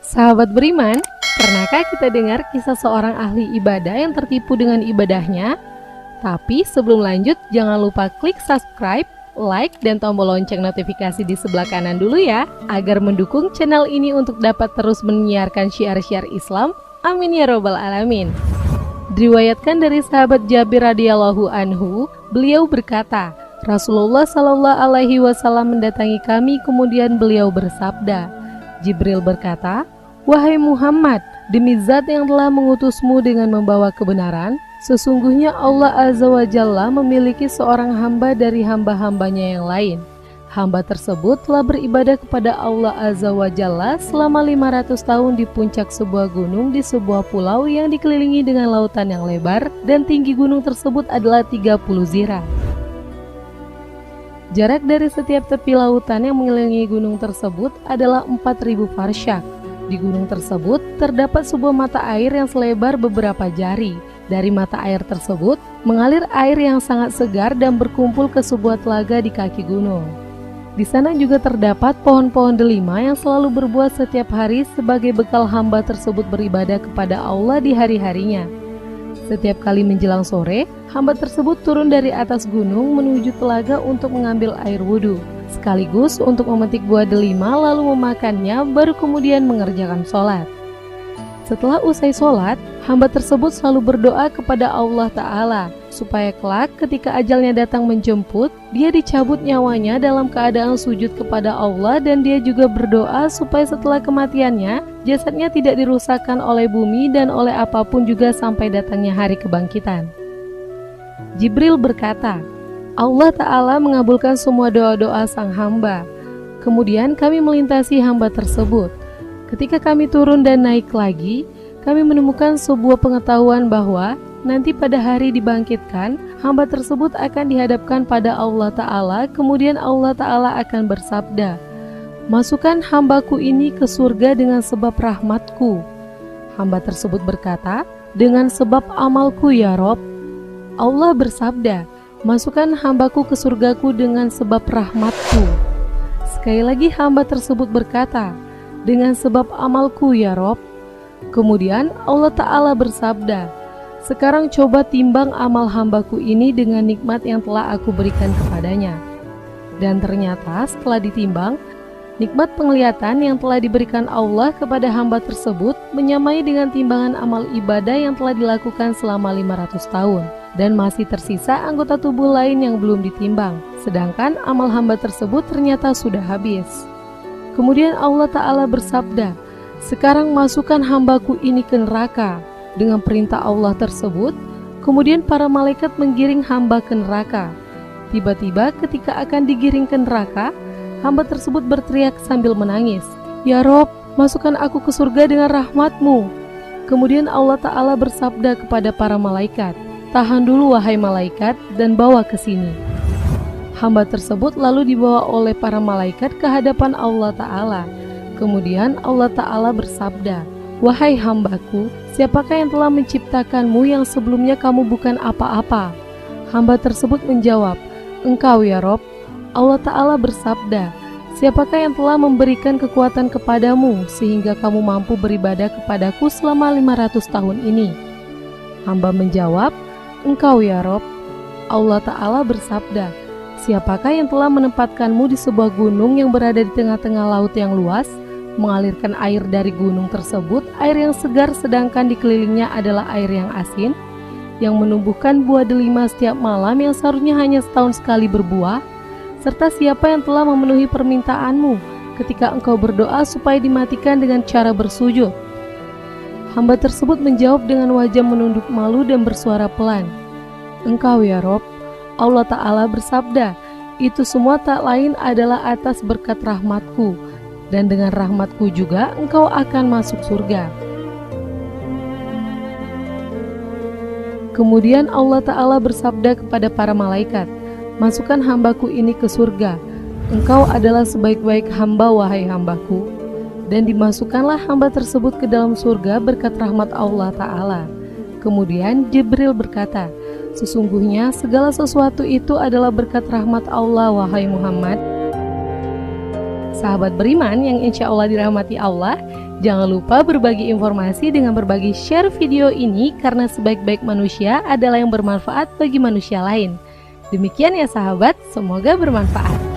Sahabat beriman, pernahkah kita dengar kisah seorang ahli ibadah yang tertipu dengan ibadahnya? Tapi sebelum lanjut, jangan lupa klik subscribe, like, dan tombol lonceng notifikasi di sebelah kanan dulu ya, agar mendukung channel ini untuk dapat terus menyiarkan syiar-syiar Islam. Amin ya robbal alamin. Diriwayatkan dari sahabat Jabir radhiyallahu anhu, beliau berkata, Rasulullah Shallallahu Alaihi Wasallam mendatangi kami, kemudian beliau bersabda, Jibril berkata, "Wahai Muhammad, demi zat yang telah mengutusmu dengan membawa kebenaran, sesungguhnya Allah Azza wa Jalla memiliki seorang hamba dari hamba-hambanya yang lain. Hamba tersebut telah beribadah kepada Allah Azza wa Jalla selama 500 tahun di puncak sebuah gunung di sebuah pulau yang dikelilingi dengan lautan yang lebar, dan tinggi gunung tersebut adalah 30 zirah. Jarak dari setiap tepi lautan yang mengelilingi gunung tersebut adalah 4.000 farsyak. Di gunung tersebut terdapat sebuah mata air yang selebar beberapa jari. Dari mata air tersebut mengalir air yang sangat segar dan berkumpul ke sebuah telaga di kaki gunung. Di sana juga terdapat pohon-pohon delima yang selalu berbuah setiap hari sebagai bekal hamba tersebut beribadah kepada Allah di hari-harinya. Setiap kali menjelang sore, hamba tersebut turun dari atas gunung menuju telaga untuk mengambil air wudhu, sekaligus untuk memetik buah delima lalu memakannya, baru kemudian mengerjakan sholat. Setelah usai sholat, hamba tersebut selalu berdoa kepada Allah Ta'ala, supaya kelak ketika ajalnya datang menjemput, dia dicabut nyawanya dalam keadaan sujud kepada Allah, dan dia juga berdoa supaya setelah kematiannya, jasadnya tidak dirusakkan oleh bumi dan oleh apapun juga sampai datangnya hari kebangkitan. Jibril berkata, Allah Ta'ala mengabulkan semua doa-doa sang hamba. Kemudian kami melintasi hamba tersebut. Ketika kami turun dan naik lagi, kami menemukan sebuah pengetahuan bahwa nanti pada hari dibangkitkan, hamba tersebut akan dihadapkan pada Allah Ta'ala, kemudian Allah Ta'ala akan bersabda, "Masukkan hambaku ini ke surga dengan sebab rahmatku." Hamba tersebut berkata, "Dengan sebab amalku ya Rob." Allah bersabda, "Masukkan hambaku ke surgaku dengan sebab rahmatku." Sekali lagi hamba tersebut berkata, "Dengan sebab amalku ya Rob." Kemudian Allah Ta'ala bersabda, "Sekarang coba timbang amal hambaku ini dengan nikmat yang telah aku berikan kepadanya." Dan ternyata setelah ditimbang, nikmat penglihatan yang telah diberikan Allah kepada hamba tersebut menyamai dengan timbangan amal ibadah yang telah dilakukan selama 500 tahun. Dan masih tersisa anggota tubuh lain yang belum ditimbang, sedangkan amal hamba tersebut ternyata sudah habis. Kemudian Allah Ta'ala bersabda, "Sekarang masukkan hambaku ini ke neraka." Dengan perintah Allah tersebut, kemudian para malaikat menggiring hamba ke neraka. Tiba-tiba ketika akan digiring ke neraka, hamba tersebut berteriak sambil menangis, "Ya Rob, masukkan aku ke surga dengan rahmatmu." Kemudian Allah Ta'ala bersabda kepada para malaikat, "Tahan dulu wahai malaikat dan bawa ke sini." Hamba tersebut lalu dibawa oleh para malaikat ke hadapan Allah Ta'ala. Kemudian Allah Ta'ala bersabda, "Wahai hambaku, siapakah yang telah menciptakanmu yang sebelumnya kamu bukan apa-apa?" Hamba tersebut menjawab, "Engkau ya Rob." Allah Ta'ala bersabda, "Siapakah yang telah memberikan kekuatan kepadamu sehingga kamu mampu beribadah kepadaku selama 500 tahun ini?" Hamba menjawab, "Engkau ya Rob." Allah Ta'ala bersabda, "Siapakah yang telah menempatkanmu di sebuah gunung yang berada di tengah-tengah laut yang luas, mengalirkan air dari gunung tersebut, air yang segar sedangkan dikelilingnya adalah air yang asin, yang menumbuhkan buah delima setiap malam yang seharusnya hanya setahun sekali berbuah, serta siapa yang telah memenuhi permintaanmu ketika engkau berdoa supaya dimatikan dengan cara bersujud?" Hamba tersebut menjawab dengan wajah menunduk malu dan bersuara pelan, "Engkau ya Rob." Allah Ta'ala bersabda, "Itu semua tak lain adalah atas berkat rahmatku, dan dengan rahmatku juga engkau akan masuk surga." Kemudian Allah Ta'ala bersabda kepada para malaikat, "Masukkan hambaku ini ke surga. Engkau adalah sebaik-baik hamba wahai hambaku." Dan dimasukkanlah hamba tersebut ke dalam surga berkat rahmat Allah Ta'ala. Kemudian Jibril berkata, "Sesungguhnya segala sesuatu itu adalah berkat rahmat Allah wahai Muhammad. Sahabat beriman yang insya Allah dirahmati Allah, jangan lupa berbagi informasi dengan berbagi share video ini karena sebaik-baik manusia adalah yang bermanfaat bagi manusia lain. Demikian ya sahabat, semoga bermanfaat.